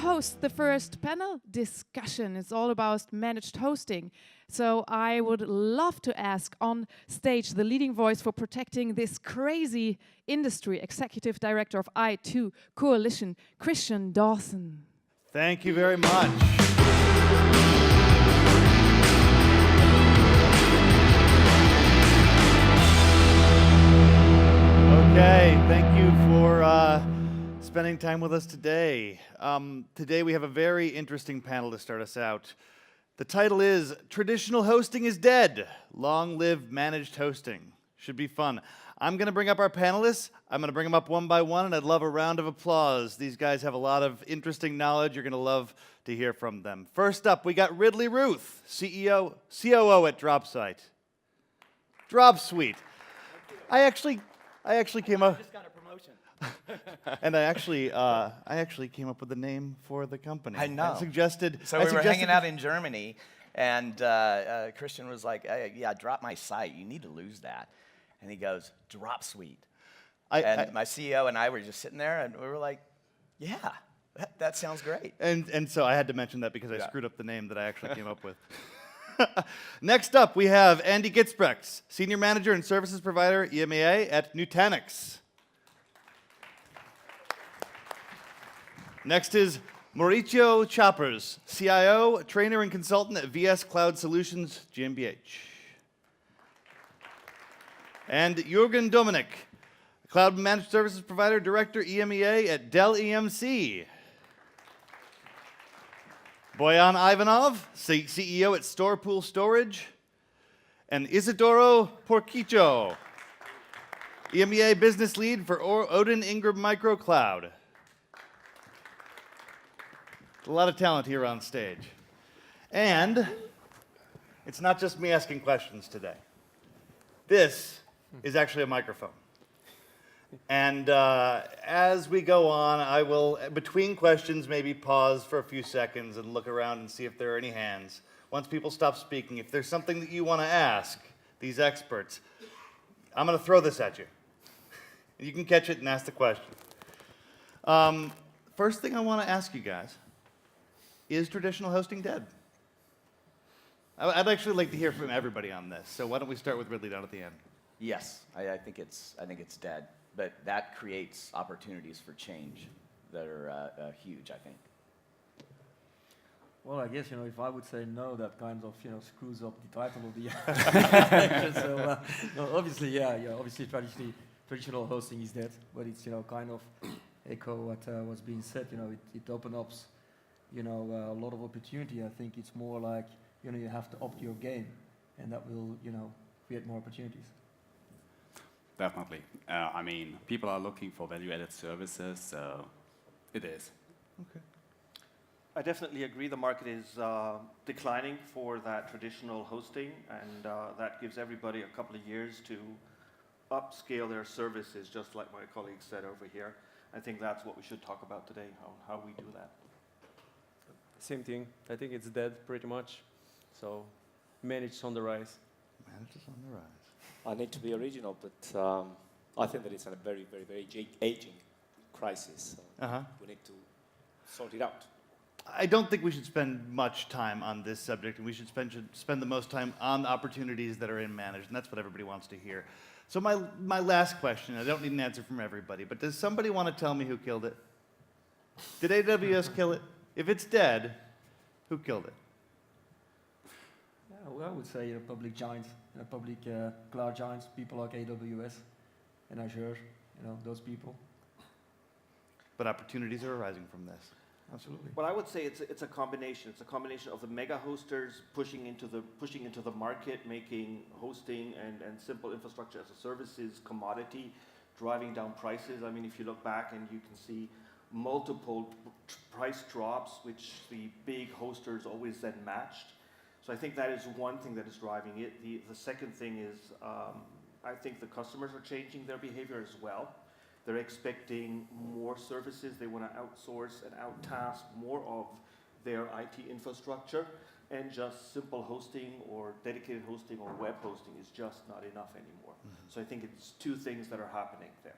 host the first panel discussion. It's all about managed hosting. So I would love to ask on stage the leading voice for protecting this crazy industry, Executive Director of I2 Coalition, Christian Dawson. Thank you very much. Okay, thank you for spending time with us today. Today we have a very interesting panel to start us out. The title is Traditional Hosting is Dead. Long Live Managed Hosting. Should be fun. I'm going to bring up our panelists. I'm going to bring them up one by one, and I'd love a round of applause. These guys have a lot of interesting knowledge. You're going to love to hear from them. First up, we got Ridley Ruth, COO at Dropsuite. I actually came up. Just got a promotion. And I actually came up with a name for the company. I know. I suggested. So we were hanging out in Germany, and Christian was like, hey, "Yeah, drop my site. You need to lose that." And he goes, "Dropsuite." And my CEO and I were just sitting there, and we were like, "Yeah, that sounds great." And so I had to mention that because I screwed up the name that I actually came up with. Next up, we have Andy Gysbrechts, Senior Manager and Services Provider, EMEA at Nutanix. Next is Mauricio Schäpers, CIO, Trainer and Consultant at VS Cloud Solutions GmbH. And Jürgen Domnik, Cloud Managed Services Provider, Director, EMEA at Dell EMC. Boyan Ivanov, CEO at StorPool Storage. And Isidoro Porquicho, EMEA Business Lead for Odin Ingram Micro Cloud. A lot of talent here on stage. And it's not just me asking questions today. This is actually a microphone. And as we go on, I will, between questions, maybe pause for a few seconds and look around and see if there are any hands. Once people stop speaking, if there's something that you want to ask these experts, I'm going to throw this at you. You can catch it and ask the question. First thing I want to ask you guys, is traditional hosting dead? I'd actually like to hear from everybody on this. So why don't we start with Ridley down at the end? Yes, I think it's dead, but that creates opportunities for change that are huge, I think. Well, I guess, if I would say no, that kind of, screws up the title of the So, no, obviously, obviously traditional hosting is dead, but it's, kind of echo what's being said, it opens up, a lot of opportunity. I think it's more like, you have to up your game, and that will, create more opportunities. Definitely. I mean, people are looking for value-added services, so it is. Okay. I definitely agree the market is declining for that traditional hosting, and that gives everybody a couple of years to upscale their services, just like my colleague said over here. I think that's what we should talk about today, how we do that. Same thing. I think it's dead pretty much. So managed on the rise. Managed is on the rise. I need to be original, but I think that it's a very, very, very aging crisis. So we need to sort it out. I don't think we should spend much time on this subject, and we should spend the most time on the opportunities that are in managed, and that's what everybody wants to hear. So my last question, I don't need an answer from everybody, but does somebody want to tell me who killed it? Did AWS kill it? If it's dead, who killed it? Yeah, well, I would say public giants, public cloud giants, people like AWS and Azure, those people. But opportunities are arising from this. Absolutely. Well, I would say it's a combination. It's a combination of the mega hosters pushing into the market, making hosting and simple infrastructure as a services commodity, driving down prices. I mean, if you look back and you can see multiple price drops, which the big hosters always then matched. So I think that is one thing that is driving it. The second thing is I think the customers are changing their behavior as well. They're expecting more services. They want to outsource and out-task more of their IT infrastructure, and just simple hosting or dedicated hosting or web hosting is just not enough anymore. So I think it's two things that are happening there.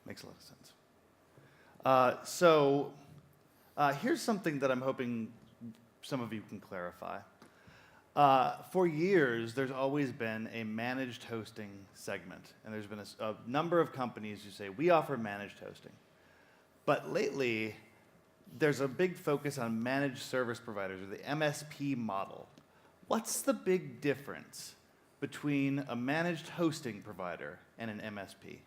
Makes a lot of sense. So Here's something that I'm hoping some of you can clarify. For years, there's always been a managed hosting segment, and there's been a number of companies who say, we offer managed hosting. But lately, there's a big focus on managed service providers, or the MSP model. What's the big difference between a managed hosting provider and an MSP?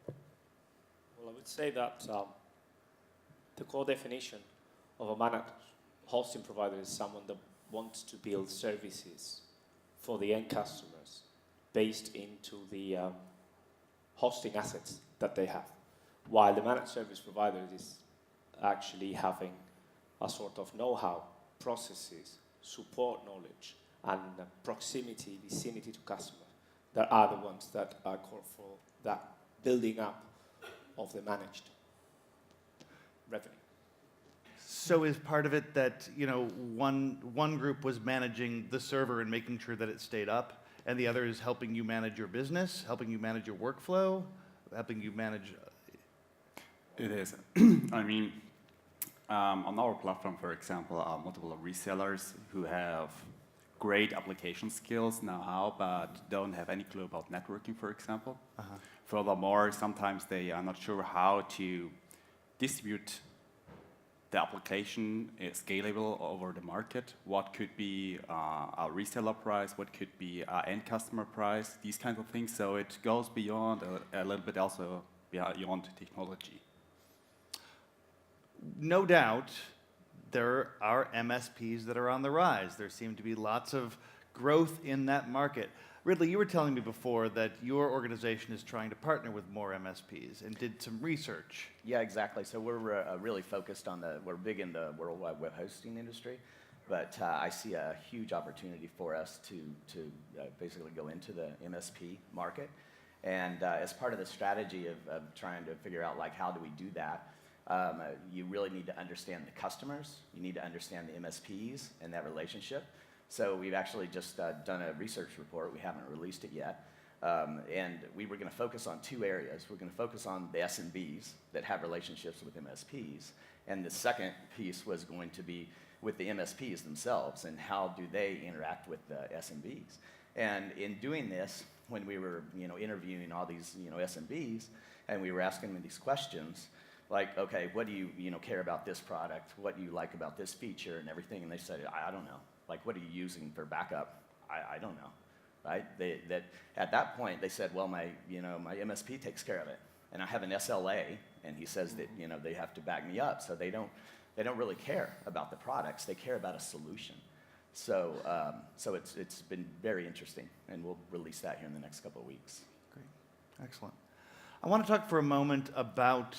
Well, I would say that the core definition of a managed hosting provider is someone that wants to build services for the end customers based into the hosting assets that they have, while the managed service provider is actually having a sort of know-how, processes, support knowledge, and proximity, vicinity to customers that are the ones that are called for that building up of the managed revenue. So is part of it that, you know, one group was managing the server and making sure that it stayed up, and the other is helping you manage your business, helping you manage your workflow, helping you manage? It is. I mean, on our platform, for example, are multiple resellers who have great application skills know-how, but don't have any clue about networking, for example. Furthermore, sometimes they are not sure how to distribute the application is scalable over the market. What could be our reseller price? What could be our end customer price? These kinds of things. So it goes beyond a little bit also beyond technology. No doubt, there are MSPs that are on the rise. There seem to be lots of growth in that market. Ridley, you were telling me before that your organization is trying to partner with more MSPs and did some research. Yeah, exactly. So we're really focused on we're big in the worldwide web hosting industry, but I see a huge opportunity for us to basically go into the MSP market. And as part of the strategy of trying to figure out, like, how do we do that, you really need to understand the customers. You need to understand the MSPs and that relationship. So we've actually just done a research report. We haven't released it yet. And we were going to focus on two areas. We're going to focus on the SMBs that have relationships with MSPs. And the second piece was going to be with the MSPs themselves and how do they interact with the SMBs. And in doing this, when we were interviewing all these SMBs and we were asking them these questions, like, okay, what do you care about this product? What do you like about this feature and everything? And they said, I don't know. Like, what are you using for backup? I don't know, right? At that point, they said, well, my MSP takes care of it. And I have an SLA, and he says that, they have to back me up. So they don't really care about the products. They care about a solution. So it's been very interesting, and we'll release that here in the next couple of weeks. Great. Excellent. I want to talk for a moment about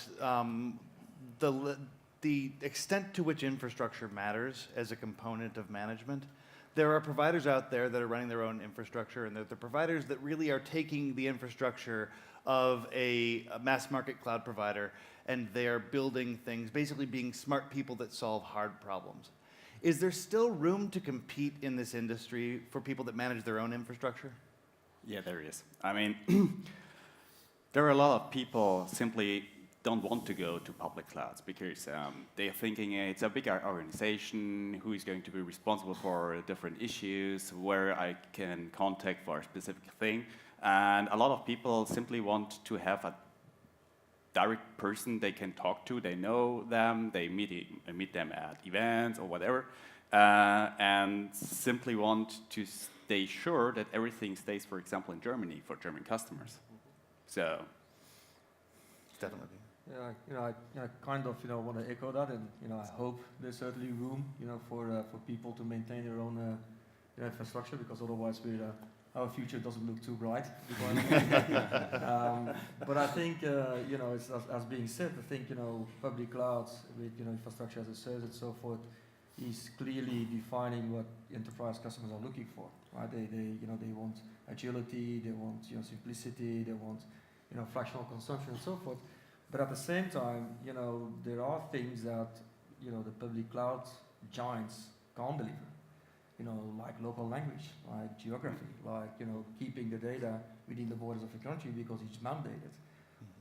the extent to which infrastructure matters as a component of management. There are providers out there that are running their own infrastructure, and they're the providers that really are taking the infrastructure of a mass market cloud provider, and they're building things, basically being smart people that solve hard problems. Is there still room to compete in this industry for people that manage their own infrastructure? Yeah, there is. I mean, there are a lot of people simply don't want to go to public clouds because they are thinking it's a bigger organization, who is going to be responsible for different issues, where I can contact for a specific thing. And a lot of people simply want to have a direct person they can talk to. They know them, they meet them at events or whatever, and simply want to stay sure that everything stays, for example, in Germany for German customers. So, definitely. Yeah, I kind of want to echo that, and I hope there's certainly room for people to maintain their own infrastructure, because otherwise our future doesn't look too bright. But I think it's as being said, I think public clouds with infrastructure as a service and so forth is clearly defining what enterprise customers are looking for. Right? They want agility, they want simplicity, they want fractional consumption and so forth. But at the same time, there are things that the public cloud giants can't deliver. Like local language, like geography, like keeping the data within the borders of the country because it's mandated.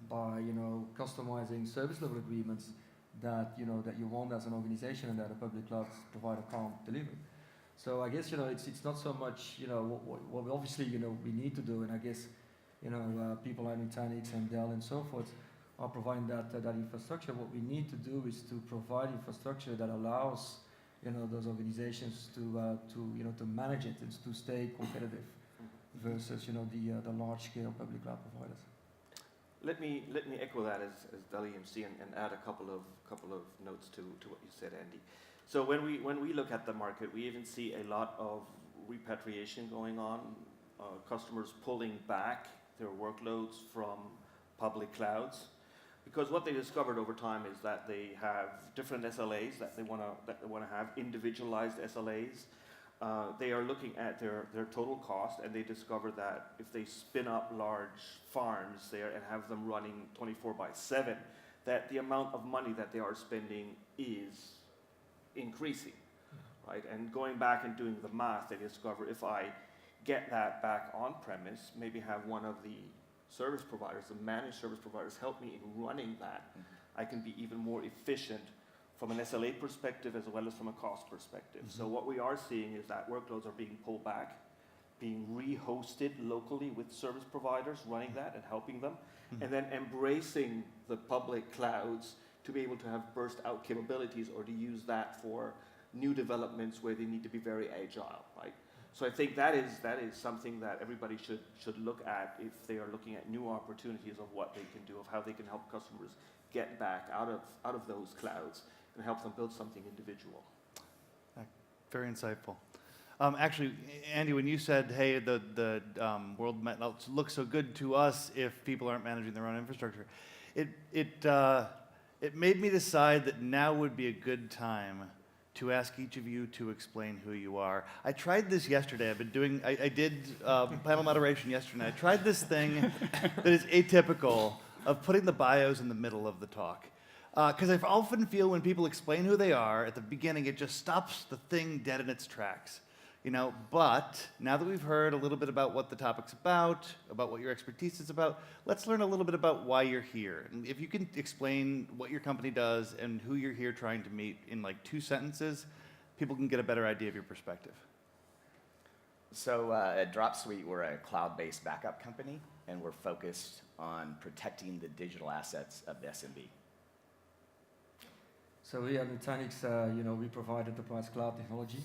By customizing service level agreements that that you want as an organization and that a public cloud provider can't deliver. So I guess it's not so much what we obviously we need to do, and I guess people like Nutanix and Dell and so forth are providing that infrastructure. What we need to do is to provide infrastructure that allows those organizations to manage it and to stay competitive versus the large scale public cloud providers. Let me echo that as Dell EMC and add a couple of notes to what you said, Andy. So when we look at the market, we even see a lot of repatriation going on, customers pulling back their workloads from public clouds, because what they discovered over time is that they have different SLAs that they want to have, individualized SLAs. They are looking at their total cost, and they discover that if they spin up large farms there and have them running 24/7, that the amount of money that they are spending is increasing, right? And going back and doing the math, they discover if I get that back on premise, maybe have one of the service providers, the managed service providers, help me in running that, I can be even more efficient from an SLA perspective as well as from a cost perspective. So what we are seeing is that workloads are being pulled back, being re-hosted locally with service providers running that and helping them, and then embracing the public clouds to be able to have burst out capabilities or to use that for new developments where they need to be very agile, right? So I think that is something that everybody should look at if they are looking at new opportunities of what they can do, of how they can help customers get back out of those clouds and help them build something individual. Very insightful. Actually, Andy, when you said, hey, the world might not look so good to us if people aren't managing their own infrastructure, it made me decide that now would be a good time to ask each of you to explain who you are. I tried this yesterday. I did panel moderation yesterday. I tried this thing that is atypical of putting the bios in the middle of the talk. Because I often feel when people explain who they are at the beginning, it just stops the thing dead in its tracks. But now that we've heard a little bit about what the topic's about what your expertise is about, let's learn a little bit about why you're here. And if you can explain what your company does and who you're here trying to meet in like 2 sentences, people can get a better idea of your perspective. So at Dropsuite, we're a cloud-based backup company, and we're focused on protecting the digital assets of the SMB. So here at Nutanix, we provide enterprise cloud technology.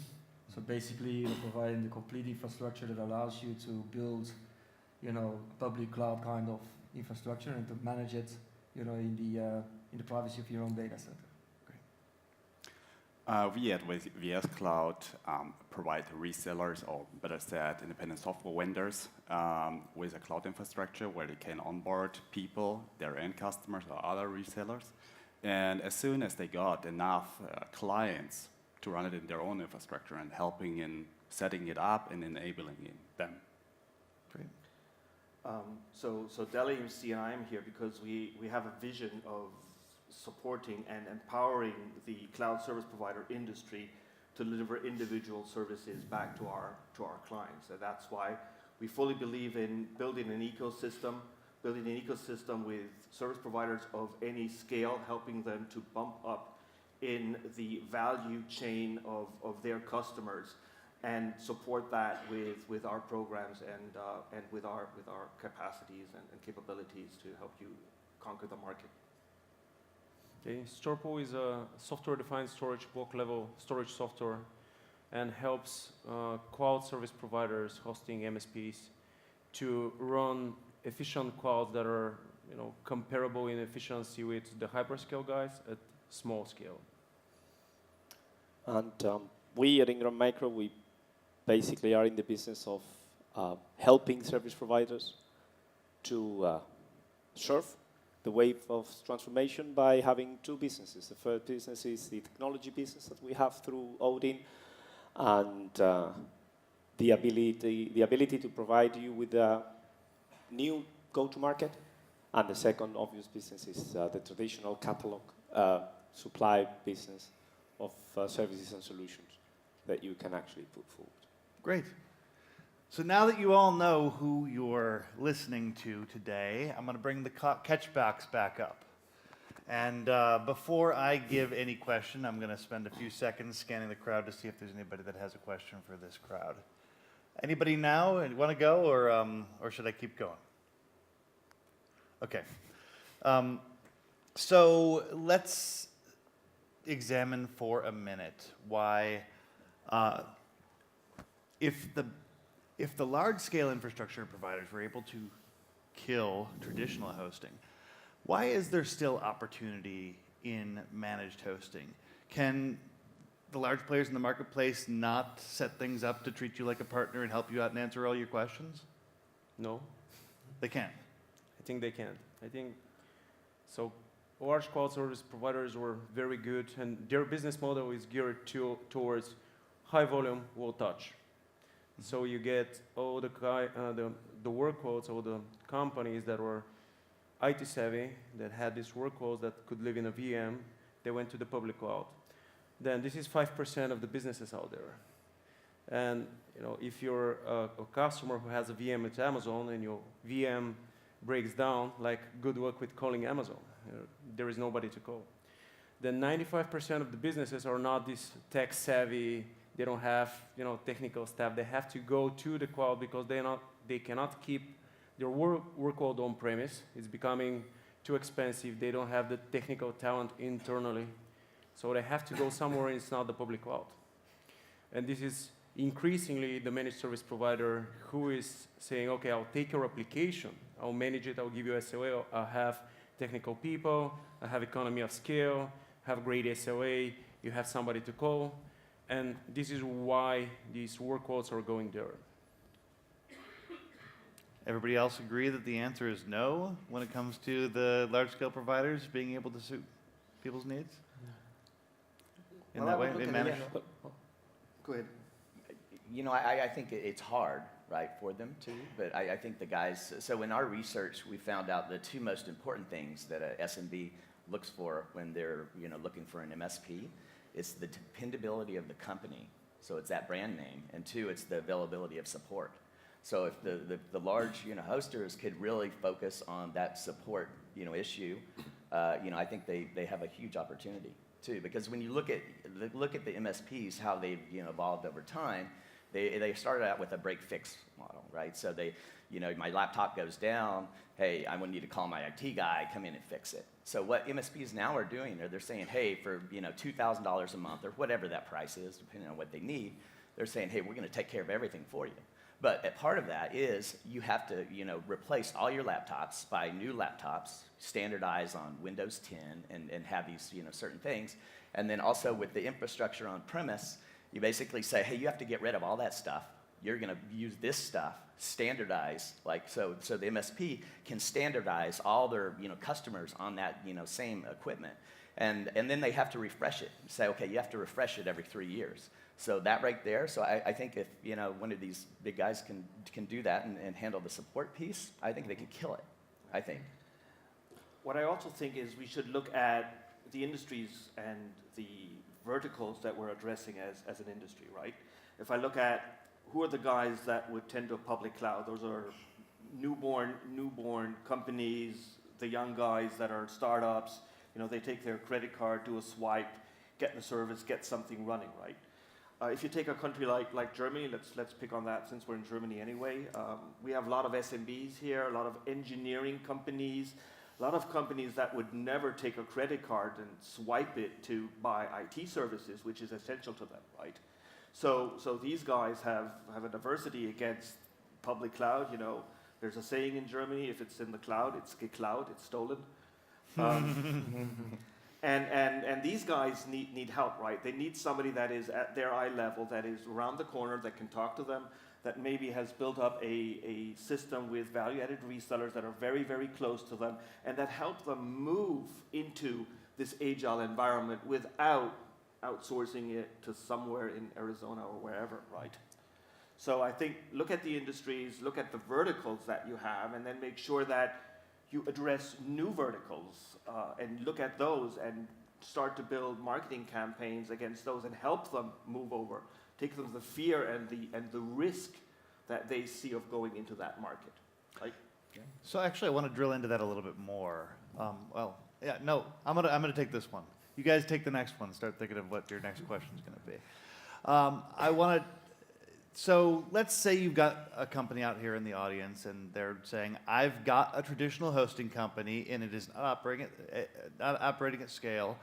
So basically, we're providing the complete infrastructure that allows you to build, public cloud kind of infrastructure and to manage it, in the privacy of your own data center. Great. We at VS Cloud provide resellers, or better said, independent software vendors with a cloud infrastructure where they can onboard people, their end customers or other resellers. And as soon as they got enough clients to run it in their own infrastructure and helping in setting it up and enabling them. Great. So Dell EMC and I am here because we have a vision of supporting and empowering the cloud service provider industry to deliver individual services back to our clients. And that's why we fully believe in building an ecosystem with service providers of any scale, helping them to bump up in the value chain of their customers, and support that with our programs and with our capacities and capabilities to help you conquer the market. Okay, StorPool is a software-defined storage block-level storage software, and helps cloud service providers hosting MSPs to run efficient clouds that are comparable in efficiency with the hyperscale guys at small scale. And we at Ingram Micro, we basically are in the business of helping service providers to surf the wave of transformation by having 2 businesses. The first business is the technology business that we have through Odin, and the ability to provide you with a new go-to-market. And the second obvious business is the traditional catalog supply business of services and solutions that you can actually put forward. Great. So now that you all know who you're listening to today, I'm going to bring the catch box back up. And before I give any question, I'm going to spend a few seconds scanning the crowd to see if there's anybody that has a question for this crowd. Anybody now want to go, or should I keep going? Okay. So let's examine for a minute why, if the large-scale infrastructure providers were able to kill traditional hosting, why is there still opportunity in managed hosting? Can the large players in the marketplace not set things up to treat you like a partner and help you out and answer all your questions? No, They can't. I think they can't. I think so. Large cloud service providers were very good, and their business model is geared towards high volume, low touch. So you get all the workloads, all the companies that were IT savvy, that had these workloads that could live in a VM, they went to the public cloud. Then this is 5% of the businesses out there. And if you're a customer who has a VM at Amazon and your VM breaks down, like good luck with calling Amazon. There is nobody to call. Then 95% of the businesses are not this tech savvy. They don't have technical staff. They have to go to the cloud because they cannot keep their workload on premise. It's becoming too expensive. They don't have the technical talent internally. So they have to go somewhere, and it's not the public cloud. And this is increasingly the managed service provider who is saying, okay, I'll take your application, I'll manage it, I'll give you SLA, I'll have technical people, I have economy of scale, have great SLA, you have somebody to call. And this is why these workloads are going there. Everybody else agree that the answer is no when it comes to the large-scale providers being able to suit people's needs? In that way, they manage? Go ahead. I think it's hard, right, for them to, but I think the guys, so in our research, we found out the two most important things that a SMB looks for when they're, looking for an MSP. It's the dependability of the company, so it's that brand name, and two, it's the availability of support. So if the large, hosters could really focus on that support, issue, I think they have a huge opportunity too, because when you look at the MSPs, how they've evolved over time, they started out with a break-fix model, right? So my laptop goes down, hey, I would need to call my IT guy, come in and fix it. So what MSPs now are doing, they're saying, hey, for $2,000 a month or whatever that price is, depending on what they need, they're saying, hey, we're going to take care of everything for you. But a part of that is you have to replace all your laptops, buy new laptops, standardize on Windows 10, and have these certain things. And then also with the infrastructure on premise, you basically say, hey, you have to get rid of all that stuff. You're going to use this stuff, standardize, so the MSP can standardize all their customers on that same equipment. And then they have to refresh it. Say, okay, you have to refresh it every 3 years. So that right there, so I think if one of these big guys can do that and handle the support piece, I think they can kill it, I think. What I also think is we should look at the industries and the verticals that we're addressing as an industry, right? If I look at who are the guys that would tend to a public cloud, those are newborn companies, the young guys that are startups, they take their credit card, do a swipe, get the service, get something running, right? If you take a country like Germany, let's pick on that since we're in Germany anyway. We have a lot of SMBs here, a lot of engineering companies, a lot of companies that would never take a credit card and swipe it to buy IT services, which is essential to them, right? So these guys have a diversity against public cloud. There's a saying in Germany: if it's in the cloud, it's geklaut, it's stolen. And these guys need help, right? They need somebody that is at their eye level, that is around the corner, that can talk to them, that maybe has built up a system with value-added resellers that are very, very close to them, and that help them move into this agile environment without outsourcing it to somewhere in Arizona or wherever, right? So I think look at the industries, look at the verticals that you have, and then make sure that you address new verticals and look at those and start to build marketing campaigns against those and help them move over. Take them the fear and the risk that they see of going into that market. Right? So actually I want to drill into that a little bit more. Well, Yeah, no, I'm gonna take this one. You guys take the next one. Start thinking of what your next question is gonna be. I want to. So let's say you've got a company out here in the audience, and they're saying, "I've got a traditional hosting company, and it is not operating at scale,"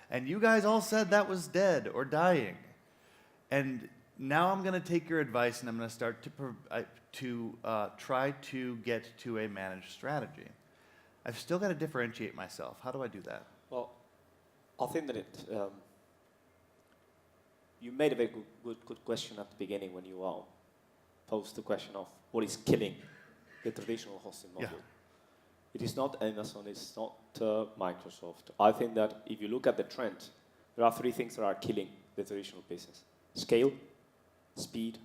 and you guys all said that was dead or dying, and now I'm going to take your advice, and I'm going to start to try to get to a managed strategy. I've still got to differentiate myself. How do I do that? Well, I think that you made a very good question at the beginning when you posed the question of what is killing the traditional hosting model. Yeah. It is not Amazon, it's not Microsoft. I think that if you look at the trend, there are three things that are killing the traditional business. Scale, speed,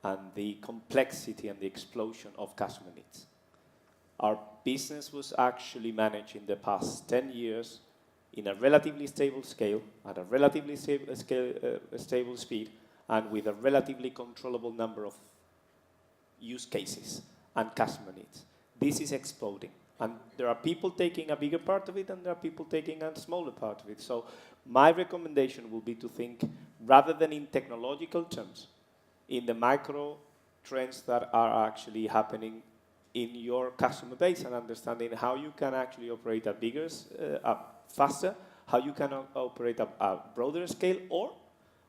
and the complexity and the explosion of customer needs. Our business was actually managed in the past 10 years in a relatively stable scale, at a relatively stable speed, and with a relatively controllable number of use cases and customer needs. This is exploding. And there are people taking a bigger part of it, and there are people taking a smaller part of it. So my recommendation will be to think, rather than in technological terms, in the micro trends that are actually happening in your customer base, and understanding how you can actually operate at bigger, faster, how you can operate at a broader scale, or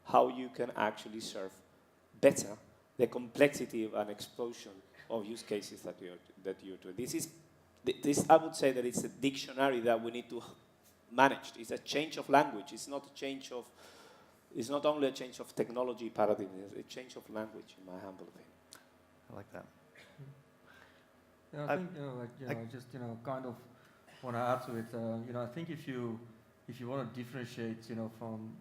how you can actually serve better the complexity of an explosion of use cases that you're doing. This I would say that it's a dictionary that we need to manage. It's a change of language. It's not only a change of technology paradigm. It's a change of language, in my humble opinion. I like that. Yeah, I think just kind of want to add to it. I think if you want to differentiate, from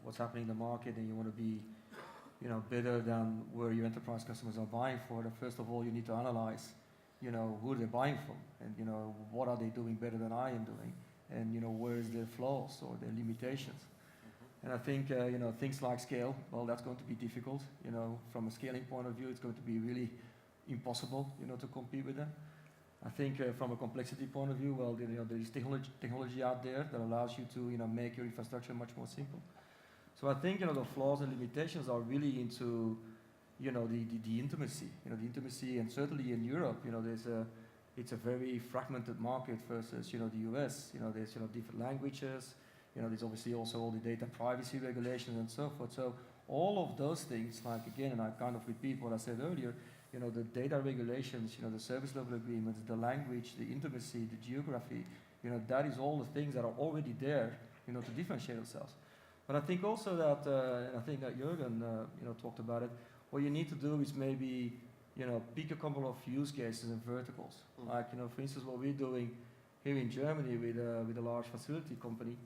what's happening in the market, and you want to be, better than where your enterprise customers are buying for, then first of all you need to analyze, who they're buying from, and what are they doing better than I am doing, and where is their flaws or their limitations. And I think things like scale, well, that's going to be difficult. From a scaling point of view, it's going to be really impossible, to compete with them. I think from a complexity point of view, well, there is technology out there that allows you to, make your infrastructure much more simple. So I think, the flaws and limitations are really into, the intimacy, the intimacy, and certainly in Europe, it's a very fragmented market versus, the US. There's, different languages. There's obviously also all the data privacy regulations and so forth. So all of those things, like again, and I kind of repeat what I said earlier, the data regulations, the service level agreements, the language, the intimacy, the geography, that is all the things that are already there, to differentiate ourselves. But I think also that, and I think that Jürgen, talked about it, what you need to do is maybe, pick a couple of use cases and verticals. Mm-hmm. Like, for instance, what we're doing here in Germany with a large facility company,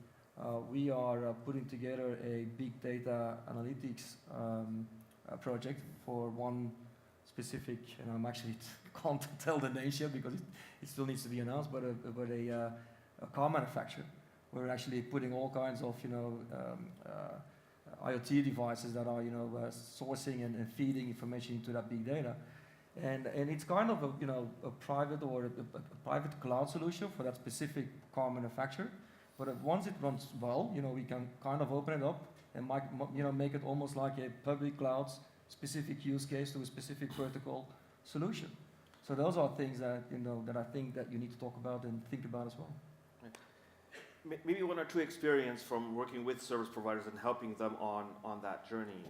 we are putting together a big data analytics project for one specific, and I'm actually can't tell the name yet because it still needs to be announced, but a car manufacturer. We're actually putting all kinds of IoT devices that are sourcing and feeding information into that big data, and it's kind of a private or a private cloud solution for that specific car manufacturer. But once it runs well, we can kind of open it up and make it almost like a public cloud specific use case to a specific vertical solution. So those are things that that I think that you need to talk about and think about as well. Maybe one or two experience from working with service providers and helping them on that journey.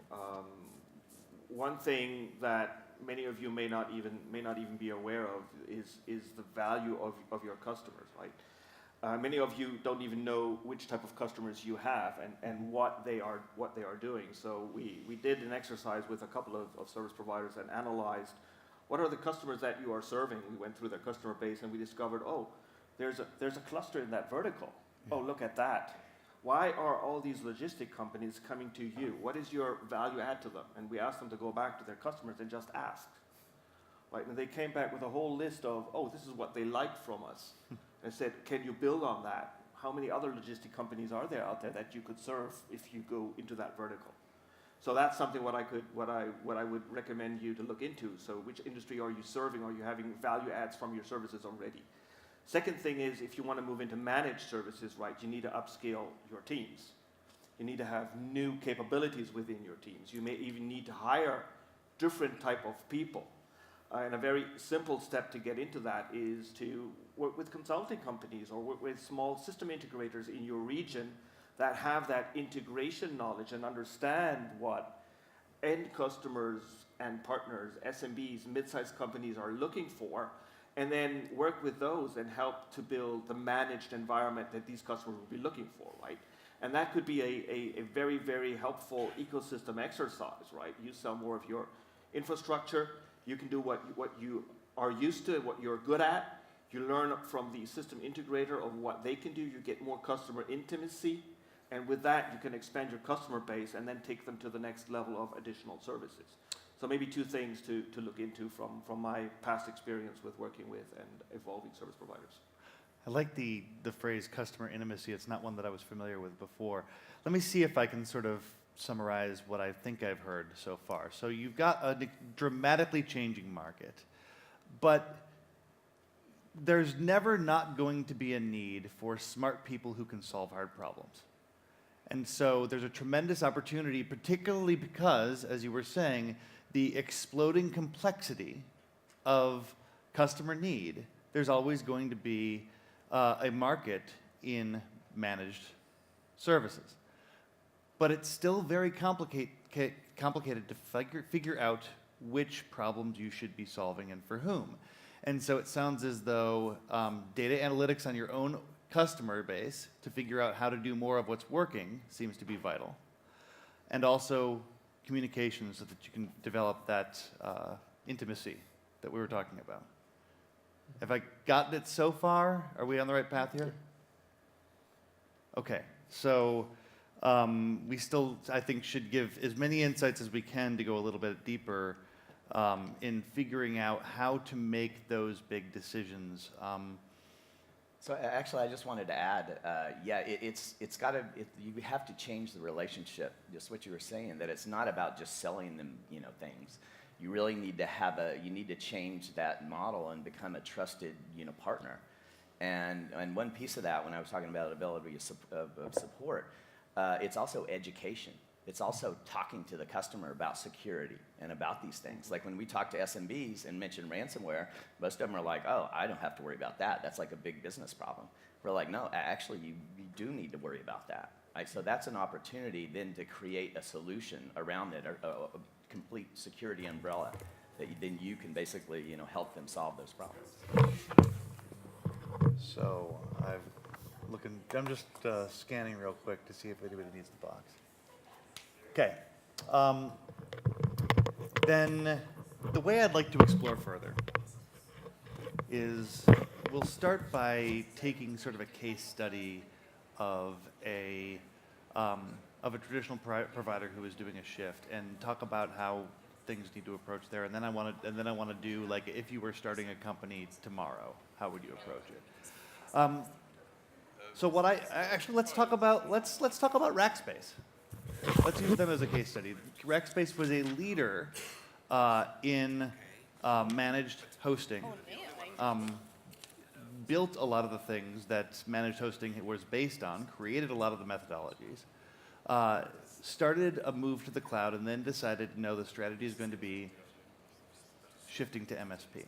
One thing that many of you may not even be aware of is the value of your customers, right? Many of you don't even know which type of customers you have and what they are doing. So we did an exercise with a couple of service providers and analyzed what are the customers that you are serving. We went through their customer base and we discovered, oh, there's a cluster in that vertical. Yeah. Oh, look at that. Why are all these logistic companies coming to you? What is your value add to them? And we asked them to go back to their customers and just ask. Right? And they came back with a whole list of, oh, this is what they like from us. I said, can you build on that? How many other logistic companies are there out there that you could serve if you go into that vertical? So that's something what I would recommend you to look into. So which industry are you serving? Are you having value adds from your services already? Second thing is, if you want to move into managed services, right, you need to upscale your teams. You need to have new capabilities within your teams. You may even need to hire different type of people. And a very simple step to get into that is to work with consulting companies or work with small system integrators in your region that have that integration knowledge and understand what end customers and partners, SMBs, mid-sized companies are looking for, and then work with those and help to build the managed environment that these customers will be looking for, right? And that could be a very, very helpful ecosystem exercise, right? You sell more of your infrastructure, you can do what you are used to, what you're good at. You learn from the system integrator of what they can do, you get more customer intimacy, and with that you can expand your customer base and then take them to the next level of additional services. So maybe two things to look into from my past experience with working with and evolving service providers. I like the phrase customer intimacy. It's not one that I was familiar with before. Let me see if I can sort of summarize what I think I've heard so far. So you've got a dramatically changing market, but there's never not going to be a need for smart people who can solve hard problems. And so there's a tremendous opportunity, particularly because, as you were saying, the exploding complexity of customer need, there's always going to be a market in managed services. But it's still very complicated to figure out which problems you should be solving and for whom. And so it sounds as though data analytics on your own customer base to figure out how to do more of what's working seems to be vital. And also communication so that you can develop that intimacy that we were talking about. Have I gotten it so far? Are we on the right path here? Okay, so we still, I think, should give as many insights as we can to go a little bit deeper in figuring out how to make those big decisions. So actually, I just wanted to add, it's got to. You have to change the relationship. Just what you were saying, that it's not about just selling them, things. You really need to have you need to change that model and become a trusted, partner. And one piece of that, when I was talking about ability of support, it's also education. It's also talking to the customer about security and about these things. Like when we talk to SMBs and mention ransomware, most of them are like, oh, I don't have to worry about that. That's like a big business problem. We're like, no, actually, you do need to worry about that. Right? So that's an opportunity then to create a solution around it, a complete security umbrella that then you can basically, help them solve those problems. So I'm just scanning real quick to see if anybody needs the box. Okay. Then the way I'd like to explore further is we'll start by taking sort of a case study of a traditional provider who is doing a shift and talk about how things need to approach there. And then I want to do, like, if you were starting a company tomorrow, how would you approach it? So let's talk about Rackspace. Let's use them as a case study. Rackspace was a leader in managed hosting. Built a lot of the things that managed hosting was based on, created a lot of the methodologies, started a move to the cloud, and then decided, no, the strategy is going to be shifting to MSP.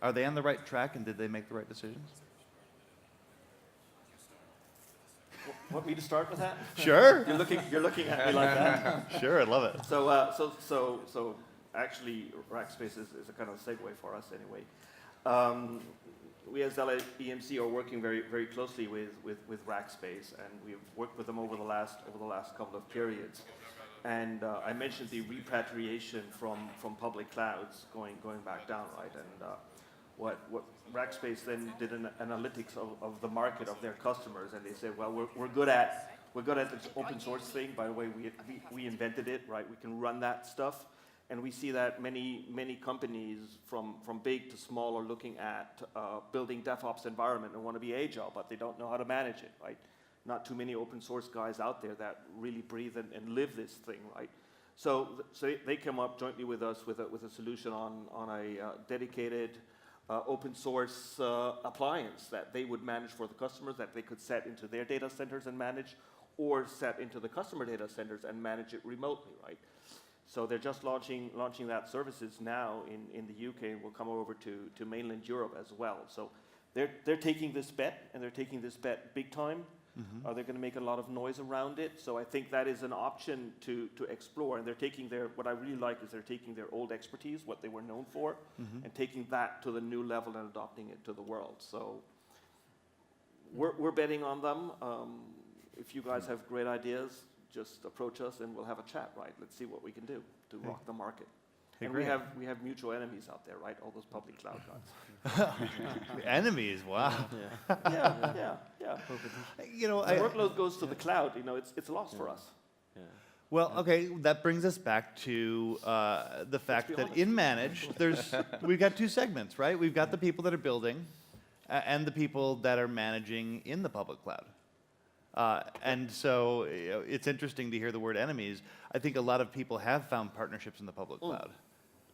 Are they on the right track, and did they make the right decisions? Want me to start with that? Sure. You're looking at me like that. Sure, I love it. So actually, Rackspace is a kind of segue for us anyway. We as Dell EMC are working very, very closely with Rackspace, and we've worked with them over the last couple of periods. And I mentioned the repatriation from public clouds going back down, right? And what Rackspace then did an analytics of the market of their customers, and they said, well, we're good at this open source thing. By the way, we invented it, right? We can run that stuff, and we see that many companies from big to small are looking at building DevOps environment and want to be agile, but they don't know how to manage it, right? Not too many open source guys out there that really breathe and live this thing, right? So they come up jointly with us with a solution on a dedicated open source appliance that they would manage for the customers, that they could set into their data centers and manage, or set into the customer data centers and manage it remotely, right? So they're just launching that services now in the UK, and will come over to mainland Europe as well. So they're taking this bet, and they're taking this bet big time. They're going to make a lot of noise around it. So I think that is an option to explore. And they're taking what I really like is they're taking their old expertise, what they were known for, and taking that to the new level and adopting it to the world. So we're betting on them. If you guys have great ideas, just approach us and we'll have a chat, right? Let's see what we can do to rock the market. Hey, and great. we have mutual enemies out there, right? All those public cloud guys. Enemies, wow. Yeah. You know, The workload goes to the cloud. You know, it's a loss for us. well, okay, that brings us back to the fact that in managed, we've got two segments, right? We've got the people that are building and the people that are managing in the public cloud. And so it's interesting to hear the word enemies. I think a lot of people have found partnerships in the public cloud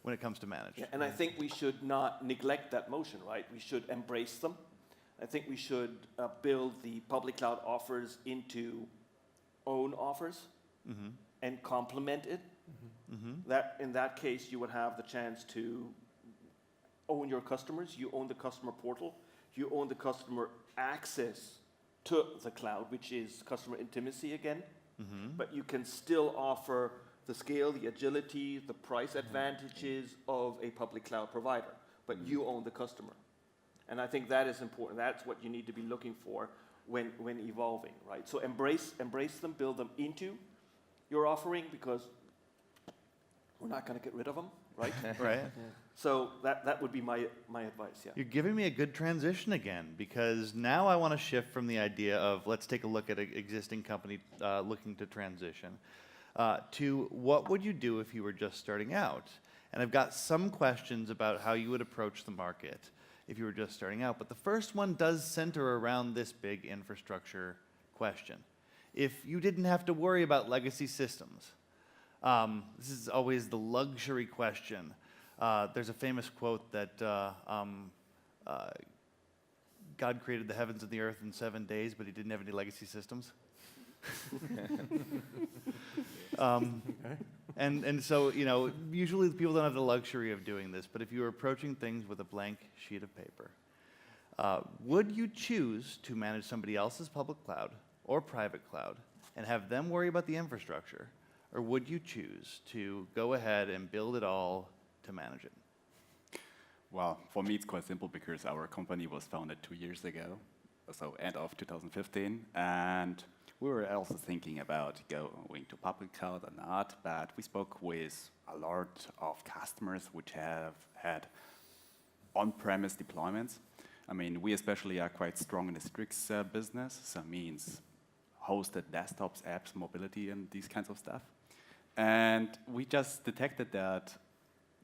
when it comes to managed. Yeah, and I think we should not neglect that motion, right? We should embrace them. I think we should build the public cloud offers into own offers and complement it. That in that case, you would have the chance to own your customers. You own the customer portal. You own the customer access to the cloud, which is customer intimacy again. But you can still offer the scale, the agility, the price advantages of a public cloud provider. But you own the customer. And I think that is important. That's what you need to be looking for when evolving, right? So embrace them, build them into your offering, because we're not going to get rid of them, right? Right. So that would be my advice, yeah. You're giving me a good transition again, because now I want to shift from the idea of let's take a look at an existing company looking to transition to what would you do if you were just starting out? And I've got some questions about how you would approach the market if you were just starting out. But the first one does center around this big infrastructure question. If you didn't have to worry about legacy systems, this is always the luxury question. There's a famous quote that God created the heavens and the earth in 7 days, but he didn't have any legacy systems. And so, you know, usually people don't have the luxury of doing this, but if you were approaching things with a blank sheet of paper, would you choose to manage somebody else's public cloud or private cloud and have them worry about the infrastructure? Or would you choose to go ahead and build it all to manage it? Well, for me, it's quite simple because our company was founded 2 years ago, so end of 2015, and we were also thinking about going to public cloud or not, but we spoke with a lot of customers which have had on-premise deployments. I mean, we especially are quite strong in the Strix business, so means hosted desktops, apps, mobility, and these kinds of stuff. And we just detected that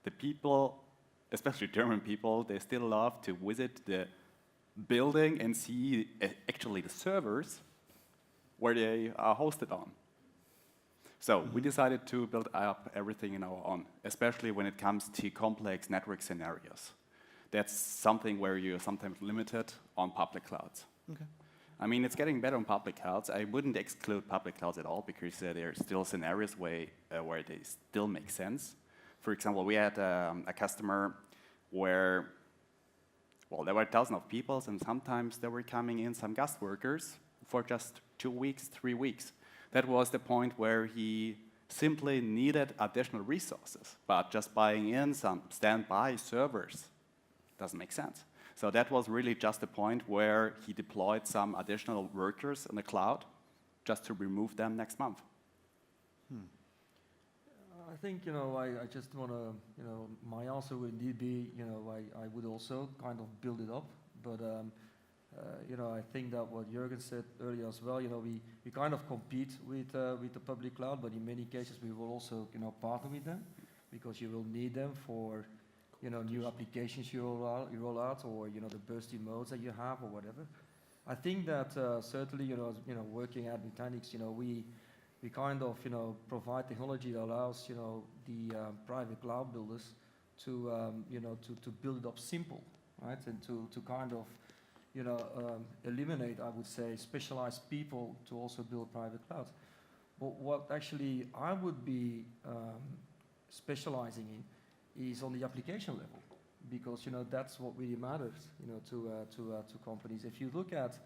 the people, especially German people, they still love to visit the building and see actually the servers where they are hosted on. So we decided to build up everything in our own, especially when it comes to complex network scenarios. That's something where you're sometimes limited on public clouds. Okay. I mean, it's getting better on public clouds. I wouldn't exclude public clouds at all because there are still scenarios where they still make sense. For example, we had a customer where, well, there were thousands of people, and sometimes there were coming in some guest workers for just 2 weeks, 3 weeks. That was the point where he simply needed additional resources, but just buying in some standby servers doesn't make sense. So that was really just the point where he deployed some additional workers in the cloud just to remove them next month. I think, you know, I just want to, you know, my answer would indeed be, you know, I would also kind of build it up. But, you know, I think that what Jürgen said earlier as well, you know, we kind of compete with the public cloud, but in many cases we will also, you know, partner with them because you will need them for, you know, new applications you roll out or, you know, the bursty modes that you have or whatever. I think that certainly, you know, working at Nutanix, you know, we kind of, you know, provide technology that allows, you know, the private cloud builders to, you know, to build it up simple. right? And to kind of, eliminate, I would say, specialized people to also build private clouds. But what actually I would be specializing in is on the application level, because that's what really matters, to companies. If you look at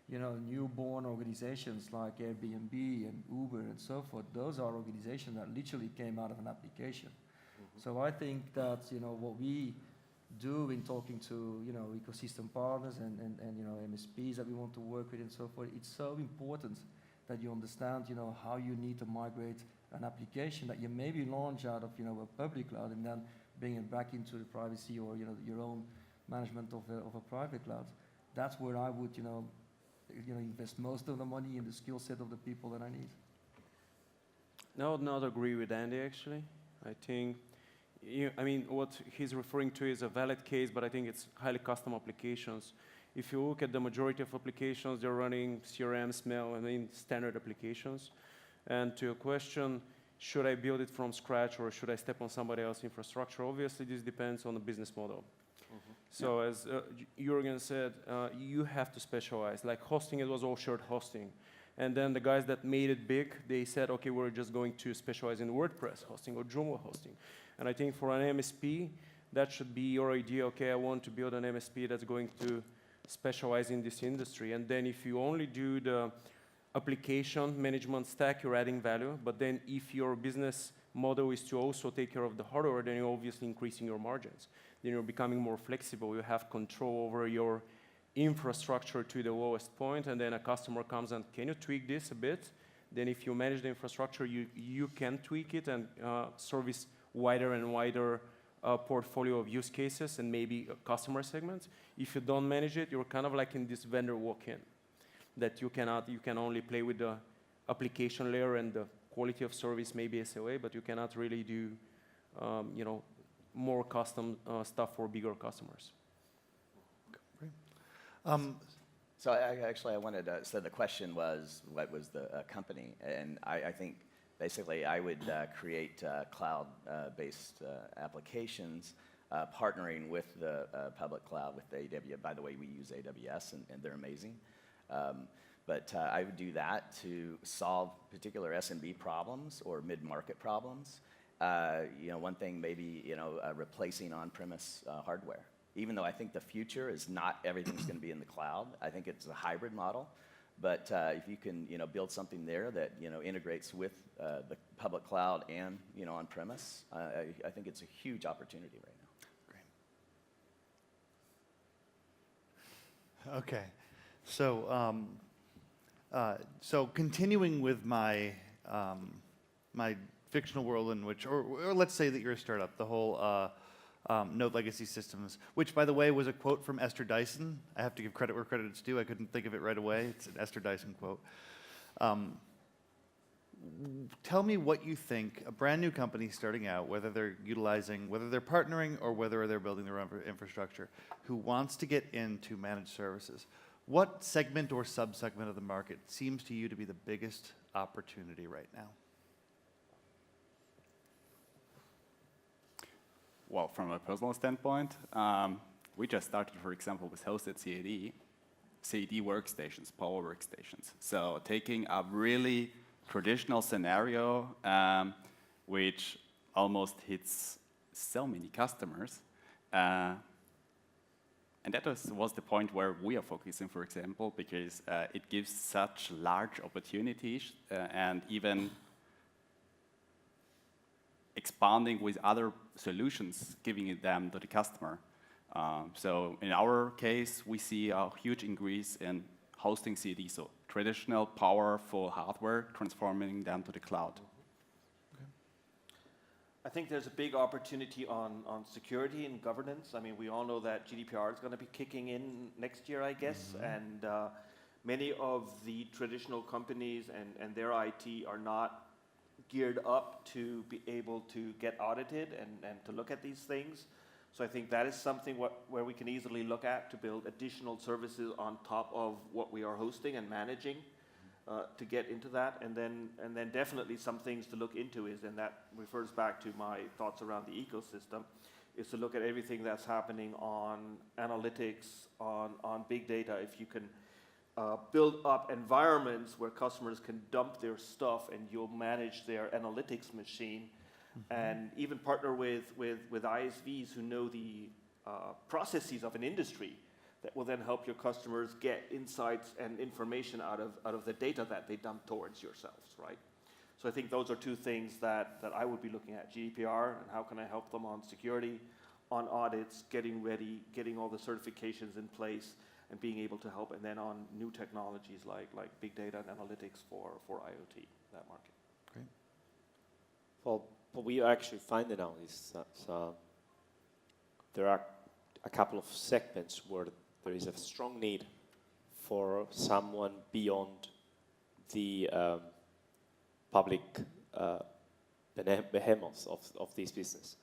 newborn organizations like Airbnb and Uber and so forth, those are organizations that literally came out of an application. So I think that what we do in talking to ecosystem partners and MSPs that we want to work with and so forth, it's so important that you understand how you need to migrate an application that you maybe launch out of a public cloud and then bring it back into the privacy or your own management of a private cloud. That's where I would invest most of the money in the skill set of the people that I need. I would not agree with Andy, actually. I think, what he's referring to is a valid case, but I think it's highly custom applications. If you look at the majority of applications, they're running CRM, smell, standard applications. And to your question, should I build it from scratch or should I step on somebody else's infrastructure? Obviously, this depends on the business model. So as Jürgen said, you have to specialize. Like hosting, it was all shared hosting. And then the guys that made it big, they said, okay, we're just going to specialize in WordPress hosting or Joomla hosting. And I think for an MSP, that should be your idea. Okay, I want to build an MSP that's going to specialize in this industry. And then if you only do the application management stack, you're adding value. But then if your business model is to also take care of the hardware, then you're obviously increasing your margins. Then you're becoming more flexible. You have control over your infrastructure to the lowest point, and then a customer comes and, can you tweak this a bit? Then if you manage the infrastructure, you can tweak it and service wider and wider portfolio of use cases and maybe customer segments. If you don't manage it, you're kind of like in this vendor walk-in, that you can only play with the application layer and the quality of service, maybe SLA, but you cannot really do, more custom stuff for bigger customers. So I wanted to, so the question was, what was the company? And I think basically I would create cloud-based applications, partnering with the public cloud, with AWS. By the way, we use AWS, and they're amazing. But I would do that to solve particular SMB problems or mid-market problems. One thing maybe, replacing on-premise hardware. Even though I think the future is not everything's going to be in the cloud, I think it's a hybrid model. But if you can, build something there that, integrates with the public cloud and, on-premise, I think it's a huge opportunity right now. Great. Okay. So continuing with my my fictional world in which, or let's say that you're a startup, the whole Node legacy systems, which, by the way, was a quote from Esther Dyson. I have to give credit where credit is due. I couldn't think of it right away. It's an Esther Dyson quote. Tell me what you think a brand new company starting out, whether they're partnering or whether they're building their own infrastructure, who wants to get into managed services. What segment or sub-segment of the market seems to you to be the biggest opportunity right now? Well, from a personal standpoint, we just started, for example, with hosted CAD workstations, power workstations. So taking a really traditional scenario, which almost hits so many customers, and that was the point where we are focusing, for example, because it gives such large opportunities and even expanding with other solutions, giving them to the customer. So in our case, we see a huge increase in hosting CAD, so traditional powerful hardware, transforming them to the cloud. Okay. I think there's a big opportunity on security and governance. I mean, we all know that GDPR is going to be kicking in next year, I guess, and many of the traditional companies and their IT are not geared up to be able to get audited and to look at these things. So I think that is something where we can easily look at to build additional services on top of what we are hosting and managing to get into that. And then definitely some things to look into is, and that refers back to my thoughts around the ecosystem, is to look at everything that's happening on analytics, on big data. If you can build up environments where customers can dump their stuff and you'll manage their analytics machine, and even partner with ISVs who know the processes of an industry that will then help your customers get insights and information out of the data that they dump towards yourselves, right? So I think those are two things that I would be looking at: GDPR and how can I help them on security, on audits, getting ready, getting all the certifications in place, and being able to help, and then on new technologies like big data and analytics for IoT, that market. Great. Well, what we are actually finding now is that there are a couple of segments where there is a strong need for someone beyond the public behemoths of this business.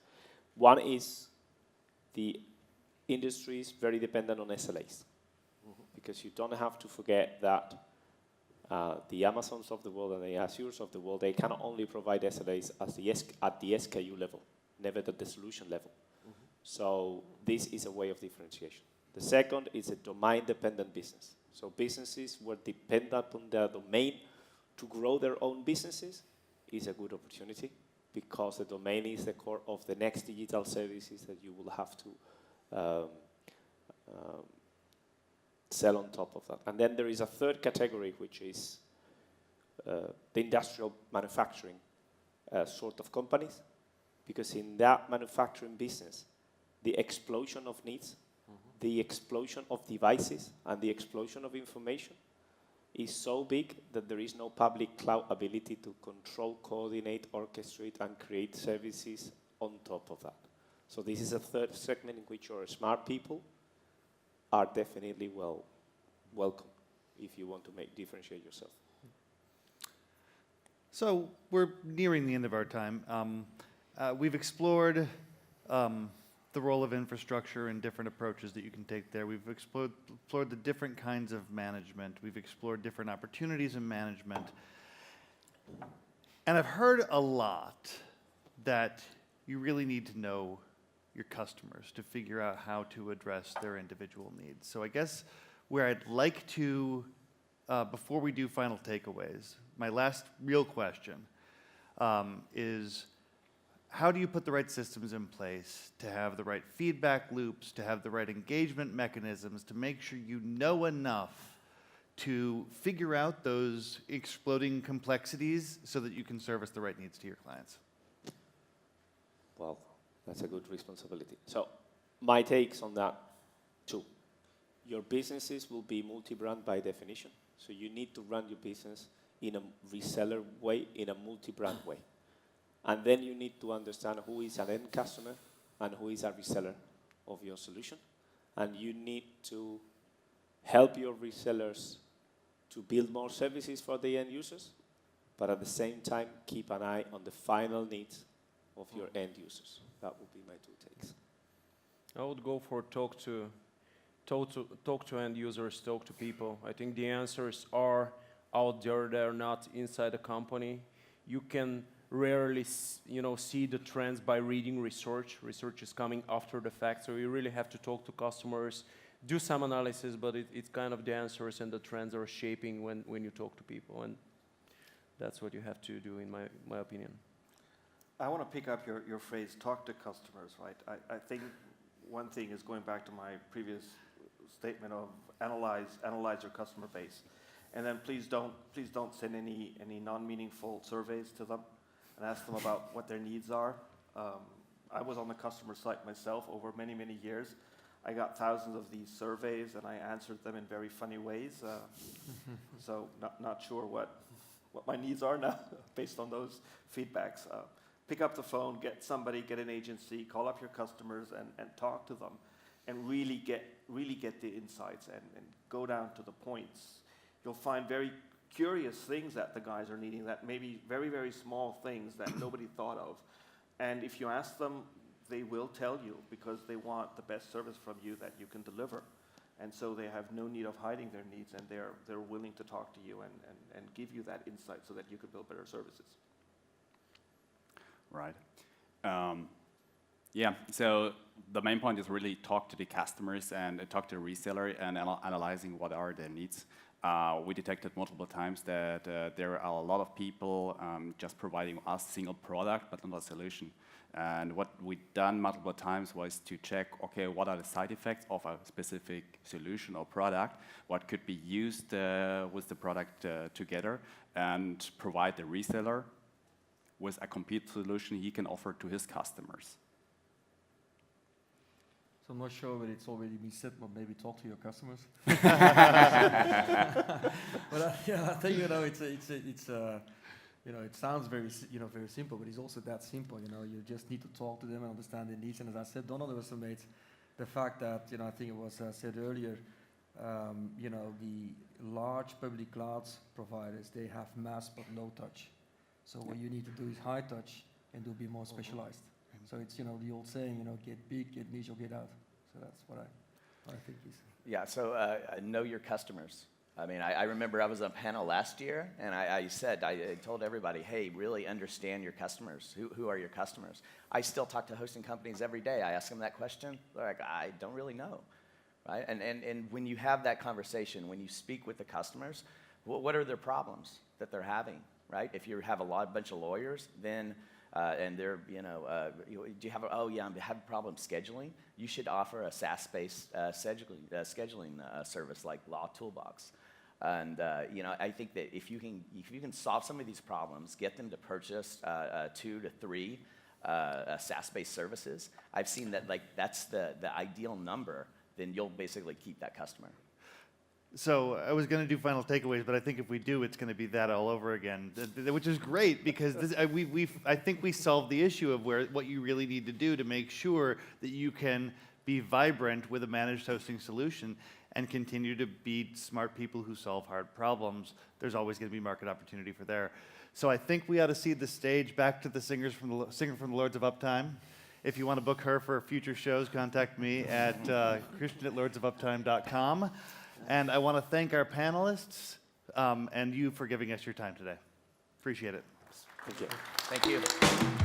One is the industry is very dependent on SLAs, because you don't have to forget that the Amazons of the world and the Azures of the world, they can only provide SLAs at the SKU level, never at the solution level. So this is a way of differentiation. The second is a domain-dependent business. So businesses were dependent on their domain to grow their own businesses is a good opportunity, because the domain is the core of the next digital services that you will have to sell on top of that. And then there is a third category, which is the industrial manufacturing sort of companies, because in that manufacturing business, the explosion of needs, the explosion of devices, and the explosion of information is so big that there is no public cloud ability to control, coordinate, orchestrate, and create services on top of that. So this is a third segment in which your smart people are definitely welcome if you want to differentiate yourself. So we're nearing the end of our time. We've explored the role of infrastructure and different approaches that you can take there. We've explored the different kinds of management. We've explored different opportunities in management. And I've heard a lot that you really need to know your customers to figure out how to address their individual needs. So I guess where I'd like to, before we do final takeaways, my last real question is, how do you put the right systems in place to have the right feedback loops, to have the right engagement mechanisms, to make sure you know enough to figure out those exploding complexities so that you can service the right needs to your clients? Well, that's a good responsibility. So my takes on that, too. Your businesses will be multi-brand by definition. So you need to run your business in a reseller way, in a multi-brand way. And then you need to understand who is an end customer and who is a reseller of your solution. And you need to help your resellers to build more services for the end users, but at the same time, keep an eye on the final needs of your end users. That would be my two takes. I would go for talk to end users, talk to people. I think the answers are out there. They're not inside the company. You can rarely, see the trends by reading research. Research is coming after the fact, so you really have to talk to customers, do some analysis, but it's kind of the answers and the trends are shaping when you talk to people, and that's what you have to do, in my opinion. I want to pick up your phrase, talk to customers, right? I think one thing is going back to my previous statement of analyze your customer base. And then please don't send any non-meaningful surveys to them and ask them about what their needs are. I was on the customer site myself over many, many years. I got thousands of these surveys and I answered them in very funny ways. So not sure what my needs are now based on those feedbacks. Pick up the phone, get an agency, call up your customers and talk to them and really get the insights and go down to the points. You'll find very curious things that the guys are needing, that maybe very, very small things that nobody thought of. And if you ask them, they will tell you because they want the best service from you that you can deliver. And so they have no need of hiding their needs, and they're willing to talk to you and give you that insight so that you can build better services. Right. Yeah, so the main point is really talk to the customers and talk to the reseller and analyzing what are their needs. We detected multiple times that there are a lot of people just providing us single product but not a solution. And what we've done multiple times was to check, okay, what are the side effects of a specific solution or product, what could be used with the product together, and provide the reseller with a complete solution he can offer to his customers. So I'm not sure whether it's already been said, but maybe talk to your customers. But yeah, I think it sounds very very simple, but it's also that simple. You just need to talk to them and understand their needs. And as I said, don't underestimate the fact that I think it was said earlier. The large public cloud providers, they have mass but no touch. So what you need to do is high touch and do be more specialized. So it's the old saying, get big, get niche, or get out. So that's what I think is. Yeah. So know your customers. I mean, I remember I was on a panel last year, and I told everybody, hey, really understand your customers. Who are your customers? I still talk to hosting companies every day. I ask them that question. They're like, I don't really know, right? And when you have that conversation, when you speak with the customers, what are their problems that they're having, right? If you have a bunch of lawyers, then and they're, do you have? I'm having a problem scheduling. You should offer a SaaS-based scheduling service like Law Toolbox. And I think that if you can solve some of these problems, get them to purchase 2 to 3 SaaS-based services, I've seen that that's the ideal number. Then you'll basically keep that customer. So I was going to do final takeaways, but I think if we do, it's going to be that all over again, which is great because I think we solved the issue of what you really need to do to make sure that you can be vibrant with a managed hosting solution and continue to be smart people who solve hard problems. There's always going to be market opportunity for there. So I think we ought to cede the stage back to the singer from the Lords of Uptime. If you want to book her for future shows, contact me at Christian@lordsofuptime.com. And I want to thank our panelists and you for giving us your time today. Appreciate it. Thank you. Thank you.